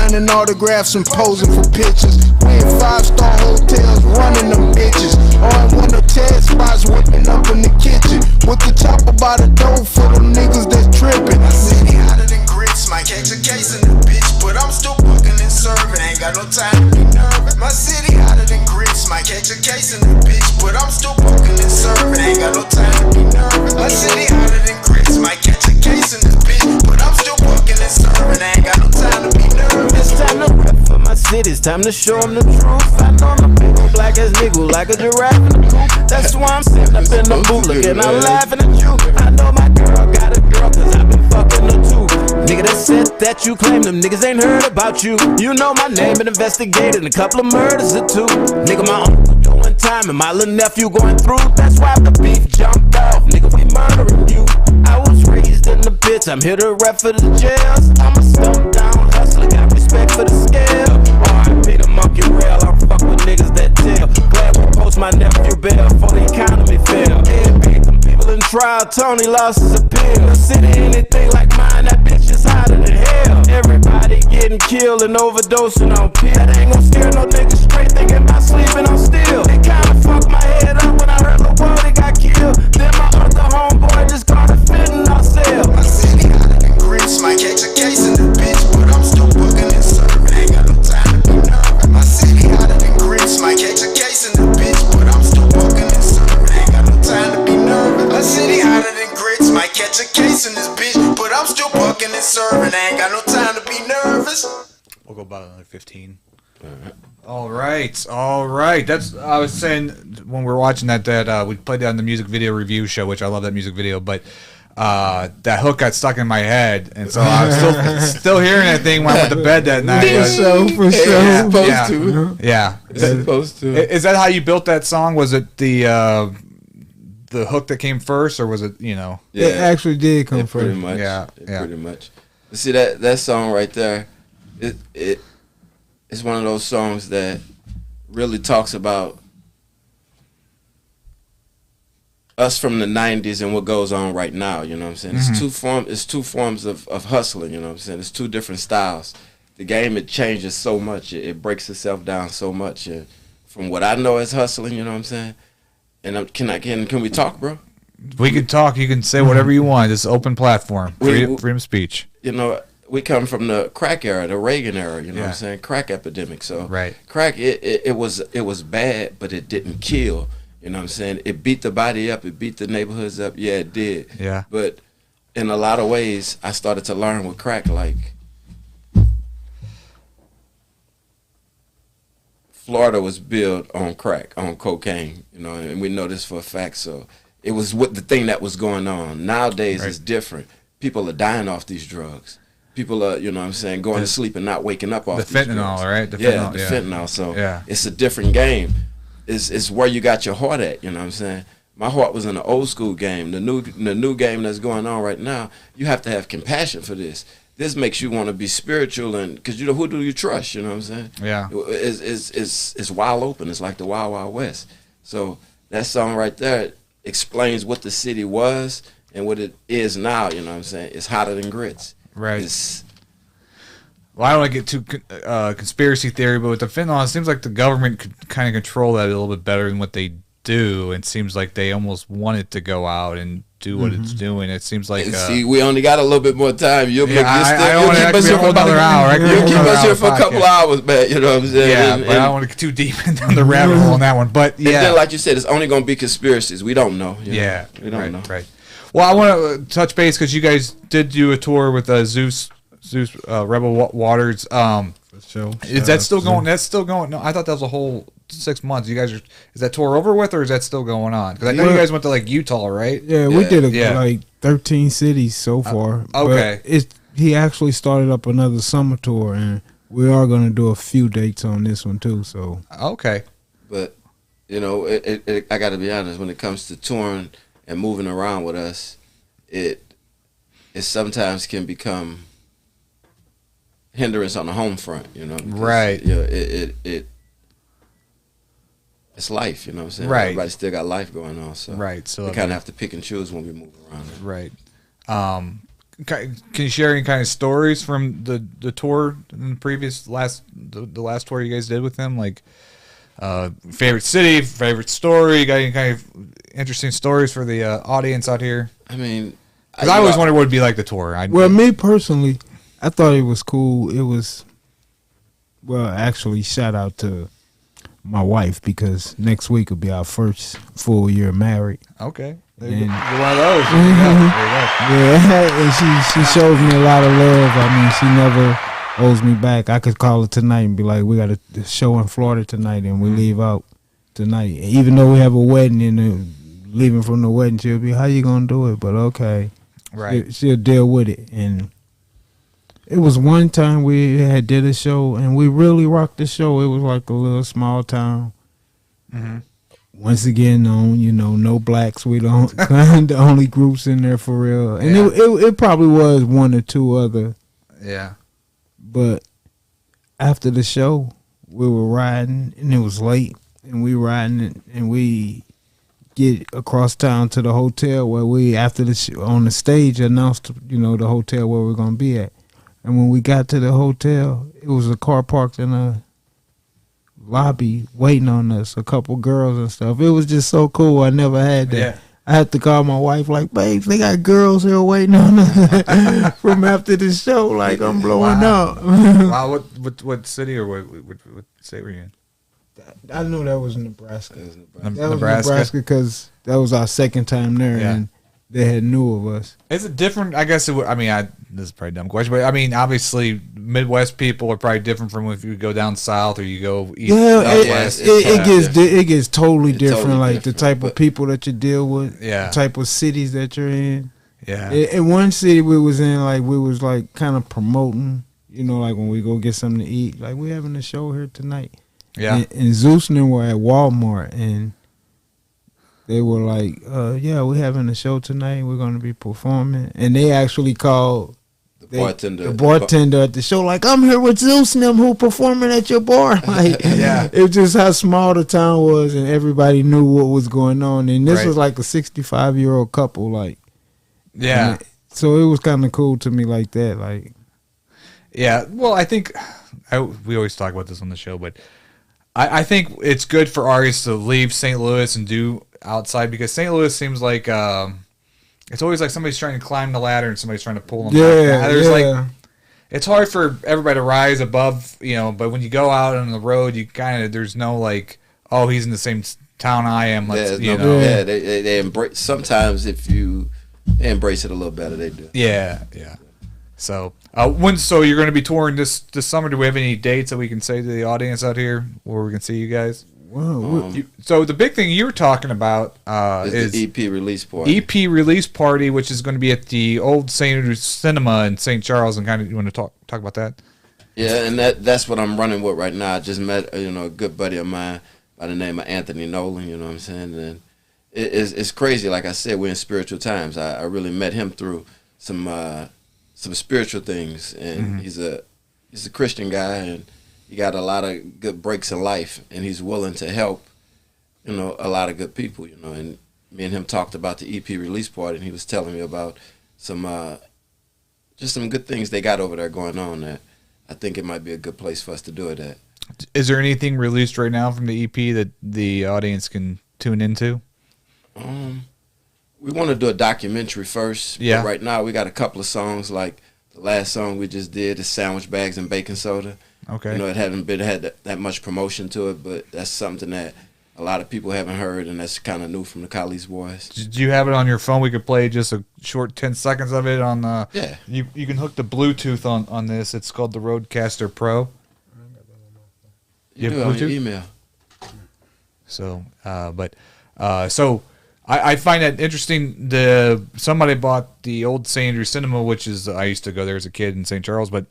signing autographs and posing for pictures. We in 5-star hotels running them bitches. Or in one of Ted spots whipping up in the kitchen. With the chopper by the door for them niggas that's tripping. My city hotter than grits, might catch a case in the bitch, but I'm still booking and serving. Ain't got no time to be nervous. My city hotter than grits, might catch a case in the bitch, but I'm still booking and serving. Ain't got no time to be nervous. My city hotter than grits, might catch a case in this bitch, but I'm still booking and serving. Ain't got no time to be nervous. It's time to rap for my city, it's time to show them the truth. I know I'm a big old black ass nigga like a giraffe in the coop. That's why I'm sitting up in the booth looking out laughing at you. I know my girl got a girl cause I've been fucking her too. Nigga that said that you claim them niggas ain't heard about you. You know my name, been investigated, a couple of murders or two. Nigga, my uncle doing time and my little nephew going through. That's why the beef jumped off, nigga, we murdering you. I was raised in the bitch, I'm here to rep for the jails. I'm a stump down hustler, got respect for the scale. R.I.P. the monkey rail, I don't fuck with niggas that tell. Glad we post my nephew bail before the economy fail. Beat them people in trial, Tony lost his appeal. The city anything like mine, that bitch is hotter than hell. Everybody getting killed and overdosing on pills. That ain't gon' steer no nigga straight, thinking about sleeping on steel. It kinda fucked my head up when I heard Lil Wally got killed. Then my other homeboy just caught a fentanyl sale. My city hotter than grits, might catch a case in the bitch, but I'm still booking and serving. Ain't got no time to be nervous. My city hotter than grits, might catch a case in the bitch, but I'm still booking and serving. Ain't got no time to be nervous. My city hotter than grits, might catch a case in this bitch, but I'm still booking and serving. Ain't got no time to be nervous. We'll go about another 15. All right. That's I was saying when we were watching that we played that on the music video review show, which I love that music video, but that hook got stuck in my head, and so I was still hearing that thing when I went to bed that night. For sure. Yeah. It's supposed to. Is that how you built that song? Was it the hook that came first, or was it Yeah, It actually did come first. pretty much. Yeah. Pretty much. But see that song right there, it's one of those songs that really talks about us from the 90s and what goes on right now, you know what I'm saying? Mm-hmm. It's two forms of hustling, you know what I'm saying? It's two different styles. The game, it changes so much. It breaks itself down so much. And from what I know as hustling, you know what I'm saying? And can we talk, bro? We can talk. You can say whatever you want. It's an open platform. Freedom of speech. You know, we come from the crack era, the Reagan era, you know what I'm saying? Crack epidemic. So right. Crack, it was bad, but it didn't kill. You know what I'm saying? It beat the body up. It beat the neighborhoods up. Yeah, it did. Yeah. But in a lot of ways, I started to learn with crack, like Florida was built on crack, on cocaine, you know, and we know this for a fact. So it was what the thing that was going on. Nowadays, it's different. People are dying off these drugs. People are, you know what I'm saying, going to sleep and not waking up off the these fentanyl, drugs. right? The fentanyl. So it's a different game. It's where you got your heart at, you know what I'm saying? My heart was in the old school game. The new game that's going on right now, you have to have compassion for this. This makes you want to be spiritual, and because you know, who do you trust, you know what I'm saying? Yeah. It's wild open. It's like the Wild Wild West. So that song right there explains what the city was and what it is now, you know what I'm saying? It's hotter than grits. Right. Well, I don't want to get too conspiracy theory, but with the fentanyl, it seems like the government could kind of control that a little bit better than what they do. It seems like they almost want it to go out and do what it's doing. It seems like see, we only got a little bit more time. You'll keep us here for another hour. You'll keep us here for a couple hours, man. You know what I'm saying? Yeah, but I don't want to get too deep down the rabbit hole on that one. But yeah, and then, like you said, it's only going to be conspiracies. We don't know. Yeah, we don't know. Right. Well, I want to touch base because you guys did do a tour with Zeus Rebel Waters. Is that still going? That's still going. No, I thought that was a whole 6 months. You guys is that tour over with, or is that still going on? Because I know you guys went to like Utah, right? Yeah, we did like 13 cities so far. Okay, but he actually started up another summer tour, and we are going to do a few dates on this one too. So okay, but you know, I got to be honest. When it comes to touring and moving around with us, it sometimes can become hindrance on the home front, you know. Because, right. You know, it's life, you know what I'm saying? Right. Everybody still got life going on, so right. So we kind of have to pick and choose when we move around. Right. can you share any kind of stories from the tour in the previous the last tour you guys did with him? Like favorite city, favorite story. Got any kind of interesting stories for the audience out here? I mean, because I always wondered what it'd be like the tour. Well, me personally, I thought it was cool. It was, well, actually, shout out to my wife because next week will be our first full year married. Okay. And, you're one of those. Yeah, and she shows me a lot of love. I mean, she never owes me back. I could call her tonight and be like, we got a show in Florida tonight, and we leave out tonight. Even though we have a wedding and leaving from the wedding, she'll be, how you gonna do it? But okay, right. She'll deal with it. And it was one time we did a show, and we really rocked the show. It was like a little small town. Mm-hmm. Once again, no blacks. We don't the only groups in there for real. And it probably was one or two other. Yeah. But after the show, we were riding, and it was late, and we riding, and we get across town to the hotel where we, after the on the stage, announced, the hotel where we're gonna be at. And when we got to the hotel, it was a car parked in a lobby waiting on us, a couple girls and stuff. It was just so cool. I never had that. Yeah. I had to call my wife like, babe, they got girls here waiting on us from after the show. Like, I'm blowing up. Wow. What city or what state were you in? I knew that was Nebraska. That was Nebraska because that was our second time there, and they had knew of us. Is it different? I guess it would. I mean, this is probably a dumb question, but I mean, obviously, Midwest people are probably different from if you go down south or you go east. West. It gets totally different. Totally like different, the type of people that you deal with, Yeah. the type of cities that you're in. Yeah. In one city we was in, like we was like kind of promoting, like when we go get something to eat, like we having a show here tonight. Yeah. And Zeus and them were at Walmart, and they were like, yeah, we're having a show tonight. We're going to be performing. And they actually called the bartender at the show, like, I'm here with Zeus and them who performing at your bar. Like, Yeah. It was just how small the town was, and everybody knew what was going on. And this was like a 65-year-old couple, like. Yeah. So it was kind of cool to me like that. Like, yeah. Well, I think we always talk about this on the show, but I think it's good for artists to leave St. Louis and do outside, because St. Louis seems like it's always like somebody's trying to climb the ladder and somebody's trying to pull them back. Like, it's hard for everybody to rise above, but when you go out on the road, you kind of, there's no like, oh, he's in the same town I am. They embrace, sometimes if they embrace it a little better, they do. Yeah. So so you're going to be touring this summer. Do we have any dates that we can say to the audience out here where we can see you guys? wow. So the big thing you were talking about is the EP release party. EP release party, which is going to be at the old St. Andrews Cinema in St. Charles, and kind of, you want to talk about that? Yeah, and that's what I'm running with right now. I just met a good buddy of mine by the name of Anthony Nolan. You know what I'm saying? And it's crazy. Like I said, we're in spiritual times. I really met him through some spiritual things, and he's a Christian guy, and he got a lot of good breaks in life, and he's willing to help, a lot of good people, and me and him talked about the EP release party, and he was telling me about some good things they got over there going on that I think it might be a good place for us to do it at. Is there anything released right now from the EP that the audience can tune into? We want to do a documentary first. Yeah. But right now we got a couple of songs, like the last song we just did is Sandwich Bags and Baking Soda. Okay. It hadn't had that much promotion to it, but that's something that a lot of people haven't heard, and that's kind of new from the Calice Boyz. Do you have it on your phone? We could play just a short 10 seconds of it on Yeah. You can hook the Bluetooth on this. It's called the Rodecaster Pro. You have do it on your Bluetooth? email. So, so I find that interesting. Somebody bought the old St. Andrews Cinema, which is, I used to go there as a kid in St. Charles, but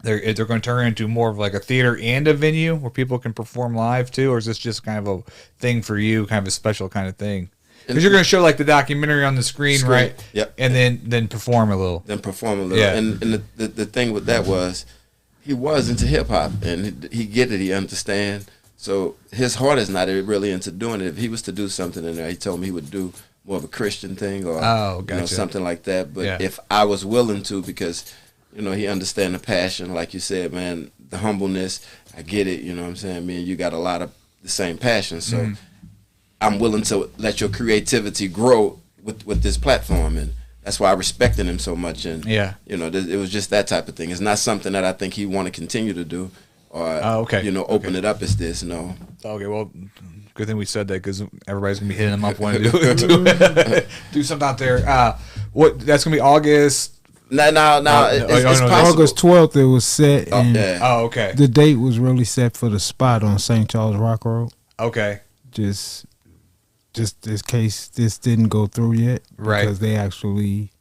they're going to turn it into more of like a theater and a venue where people can perform live too, or is this just kind of a thing for you, kind of a special kind of thing? Because you're going to show like the documentary on the screen, right? Yep. And then perform a little. Yeah. And the thing with that was, he was into hip hop, and he get it, he understand. So his heart is not really into doing it. If he was to do something in there, he told me he would do more of a Christian thing or something like that. But if I was willing to, because he understand the passion, like you said, man, the humbleness. I get it. You know what I'm saying? Me and you got a lot of the same passion, so I'm willing to let your creativity grow with this platform, and that's why I respected him so much. And it was just that type of thing. It's not something that I think he want to continue to do, or open it up as this. No. Okay, well, good thing we said that, because everybody's gonna be hitting him up wanting to do something out there. That's gonna be August. No. It's possible. August 12th, it was set. And okay. The date was really set for the spot on St. Charles Rock Road. Okay. Just in case this didn't go through yet, right? Because they actually,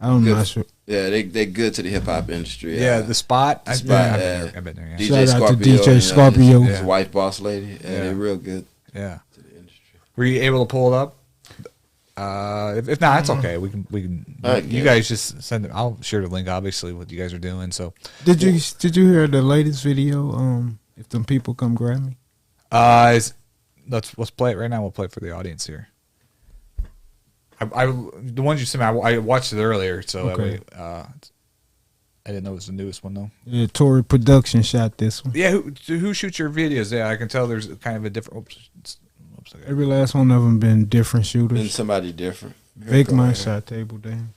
I'm not sure. Yeah, they good to the hip hop industry. Yeah, the spot. I've been there. DJ Shout out Scorpio, to DJ Scorpio. His wife, Boss Lady. They're real good. Yeah. To the industry. Were you able to pull it up? If not, it's okay. We can. You guys just send it. I'll share the link, obviously, what you guys are doing. So did you hear the latest video? If them people come grab me. Let's play it right now. We'll play it for the audience here. The ones you sent me, I watched it earlier, so okay. That way, I didn't know it was the newest one though. Yeah, Tory Production shot this one. Yeah, who shoots your videos? Yeah, I can tell there's kind of a different. Oops, every last one of them been different shooters. Been somebody different. Vic Mine shot Table Dance.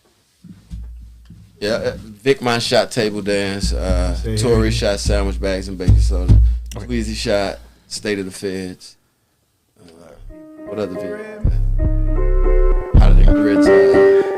Yeah, Vic Mine shot Table Dance. Tory shot Sandwich Bags and Baking Soda. Weezy shot State of the Feds. What other video? How did the grids?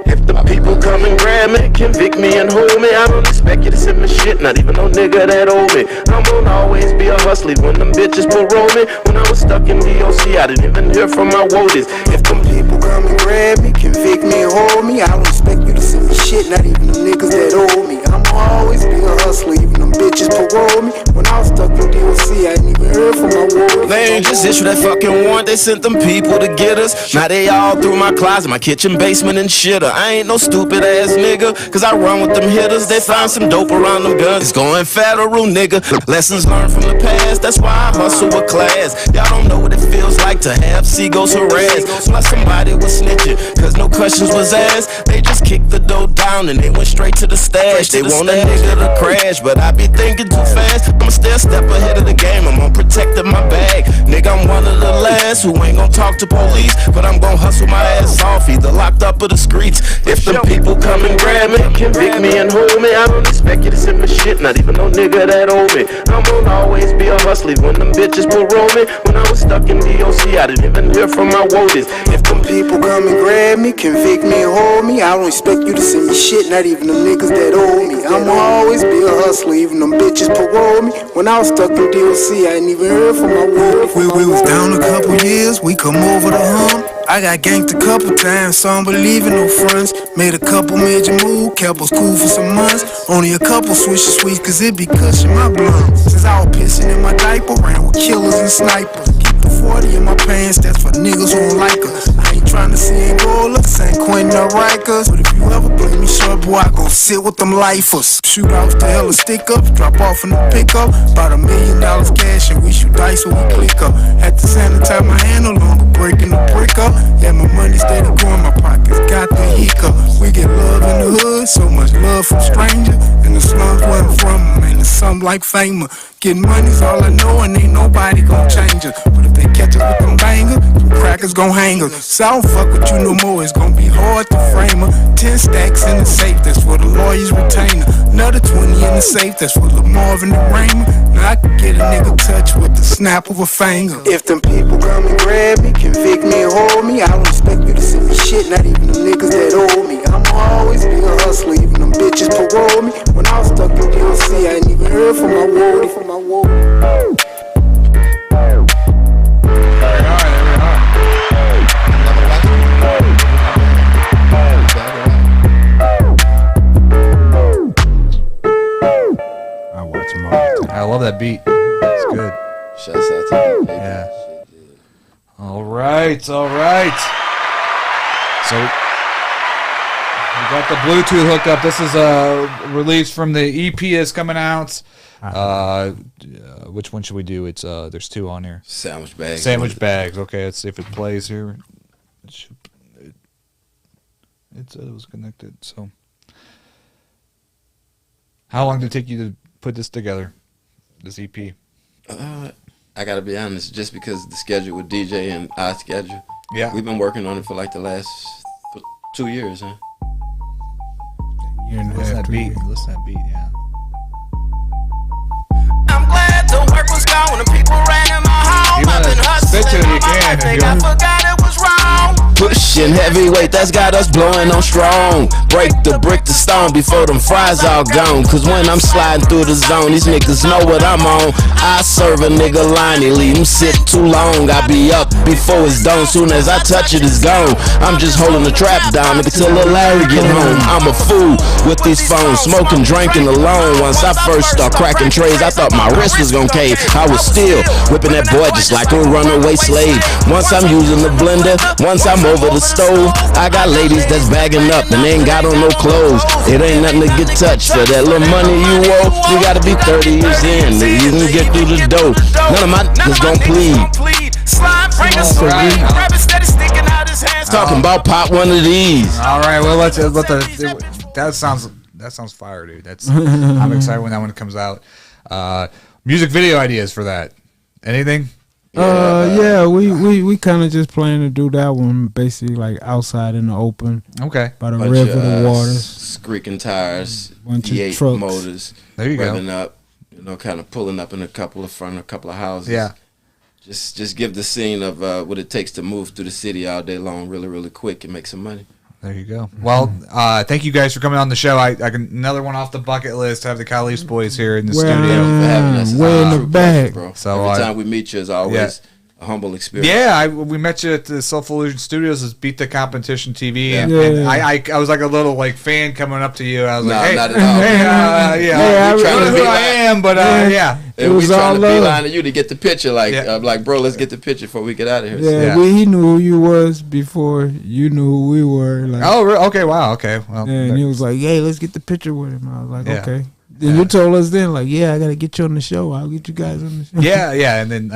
If the people come and grab me, convict me and hold me, I don't expect you to send me shit, not even no nigga that owe me. I'm gonna always be a hustler when them bitches parole me. When I was stuck in DOC, I didn't even hear from my woadies. If them people come and grab me, convict me and hold me, I don't expect you to send me shit, not even the niggas that owe me. I'm gonna always be a hustler, even them bitches parole me. When I was stuck in DOC, I didn't even hear from my woadies. They ain't just issue that fucking warrant, they sent them people to get us. Now they all through my closet, my kitchen, basement, and shitter. I ain't no stupid ass nigga, cause I run with them hitters. They find some dope around them guns. It's going federal, nigga. Lessons learned from the past, that's why I hustle with class. Y'all don't know what it feels like to have seagulls harassed. Like somebody was snitching, cause no questions was asked. They just kicked the dough down and they went straight to the stash. They want a nigga to crash, but I be thinking too fast. I'ma stay a step ahead of the game, I'm gonna protect my bag. Nigga, I'm one of the last who ain't gonna talk to police, but I'm gonna hustle my ass off, either locked up or the streets. If the people come and grab me, convict me and hold me, I don't expect you to send me shit, not even no nigga that owe me. I'm gonna always be a hustler when them bitches parole me. When I was stuck in DOC, I didn't even hear from my woadies. If them people come and grab me, convict me and hold me, I don't expect you to send me shit, not even them niggas that owe me. I'm gonna always be a hustler, even them bitches parole me. When I was stuck in DOC, I didn't even hear from my woadies. We was down a couple years, we come over the hump. I got ganked a couple times, so I don't believe in no fronts. Made a couple major moves, kept us cool for some months. Only a couple swishes sweets, cause it be cushing my blunt. Since I was pissing in my diaper, ran with killers and snipers. Keep the 40 in my pants, that's for niggas who don't like us. I ain't tryna see Angola, San Quentin or Rikers. But if you ever play me short, boy, I gon' sit with them lifers. Shoot outs to hella stick ups, drop off in the pickup. About $1 million cash and we shoot dice when we click up. Had to sanitize my hand no longer, breaking the brick up. Yeah, my money steady growing, my pockets got the hiccup. We get love in the hood, so much love from strangers. And the slums where I'm from, man, it's something like fame. Getting money's all I know, and ain't nobody gon' change us. But if they catch us with them bangers, them crackers gon' hang us. So I don't fuck with you no more, it's gon' be hard to frame her. 10 stacks in the safe, that's for the lawyer's retainer. Another 20 in the safe, that's for the Marvin and Raymond. Now I can get a nigga touch with the snap of a finger. If them people come and grab me, convict me and hold me, I don't expect you to send me shit, not even the niggas that owe me. I'ma always be a hustler, even them bitches parole me. When I was stuck in DOC, I ain't even heard from my woody. I watch them all the time. I love that beat. It's good. Shouts out to them. Yeah. All right. So we got the Bluetooth hooked up. This is a release from the EP that's coming out. Which one should we do? It's there's two on here. Sandwich bags. Sandwich bags. Okay, let's see if it plays here. it said it was connected. So, how long did it take you to put this together, this EP? I gotta be honest, just because the schedule with DJ and our schedule. Yeah, we've been working on it for like the last 2 years, huh? Year and a listen to half, that 2 beat. years. Listen to that beat. Yeah. I'm glad the work was gone and people ran in my home. You I've wanna been spit to hustling it, all you my can, life, if think you I want. forgot it was wrong. Pushing heavyweight, that's got us blowing on strong. Break the brick to stone before them fries all gone. Cause when I'm sliding through the zone, these niggas know what I'm on. I serve a nigga line, he leave him sit too long. I be up before it's done, soon as I touch it, it's gone. I'm just holding the trap down until Lil Larry get home. I'm a fool with these phones, smoking, drinking alone. Once I first start cracking trays, I thought my wrist was gonna cave. I was still whipping that boy just like a runaway slave. Once I'm using the blender, once I'm over the stove, I got ladies that's bagging up and they ain't got on no clothes. It ain't nothing to get touched for that little money you owe. You gotta be 30 years in to even get through the door. None of my niggas gon' plead. Slime, bring a screen, rabbit steady sticking out his hands. Talking about pop one of these. All right, well that sounds fire, dude. That's I'm excited when that one comes out. Music video ideas for that? Anything? Yeah, we kind of just plan to do that one basically like outside in the open. Okay. By the river, the waters. Squeaking tires, Bunch of V8 trucks. motors, There you go. revving up, kind of pulling up in a couple of houses. Yeah. Just give the scene of what it takes to move through the city all day long really, really quick and make some money. There you go. Well, thank you guys for coming on the show. I can another one off the bucket list to have the Calice Boyz here in the studio. For having us. Way in the True back. pleasure, bro. So, every time we meet you is always a humble experience. Yeah, we met you at the Soulful Illusion Studios as Beat the Competition TV, and Yeah. I was like a little like fan coming up to you. I was No, like, hey, not at all. yeah, we I trying don't to know be who I like- am, but yeah. It And was we trying all to love. beeline to you to get the picture, like, Yeah. bro, let's get the picture before we get out of here. Yeah, Yeah. he knew who you was before you knew who we were. Like, Oh, okay, wow, okay. Well, yeah, and he was like, "Hey, let's get the picture with him." I was like, Yeah. "Okay." Then you told us then, like, "Yeah, I gotta get you on the show. I'll get you guys on the show." yeah, and then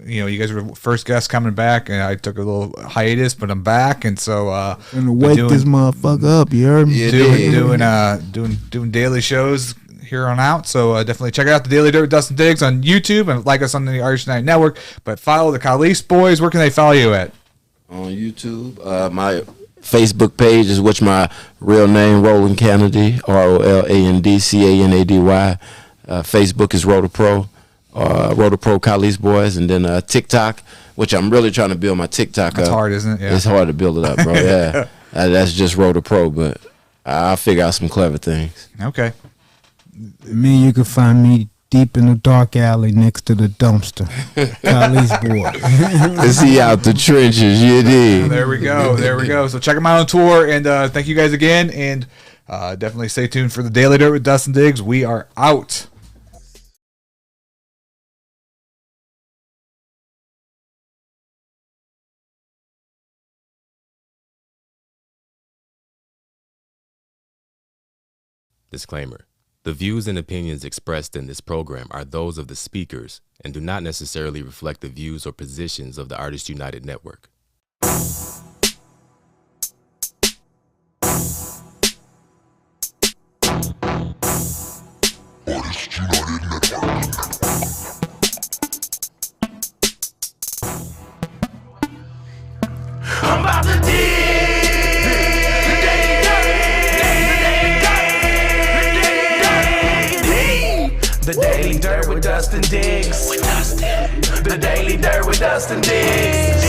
you guys were first guests coming back, and I took a little hiatus, but I'm back, and so And to wake this motherfucker up, you heard me? Yeah. doing daily shows here on out. So definitely check out the Daily Dirt with Dustin Diggs on YouTube and like us on the Artist United Network. But follow the Calice Boyz. Where can they follow you at? On YouTube, my Facebook page is which my real name, Roland Kennedy, ROLANDCANADY. Facebook is Rotopro, Rotopro Calice Boyz, and then TikTok, which I'm really trying to build my TikTok That's up. hard, isn't it? Yeah. It's hard to build it up, bro. Yeah, that's just Rotopro, but I'll figure out some clever things. Okay. Me, you can find me deep in the dark alley next to the dumpster. Calice Boyz. Is he out the trenches? You did. There we go. There we go. So check them out on tour, and thank you guys again, and definitely stay tuned for the Daily Dirt with Dustin Diggs. We are out. Disclaimer. The views and opinions expressed in this program are those of the speakers and do not necessarily reflect the views or positions of the Artists United Network. I'm about to The Daily Dirt with Dustin Diggs. The Daily Dirt with Dustin Diggs.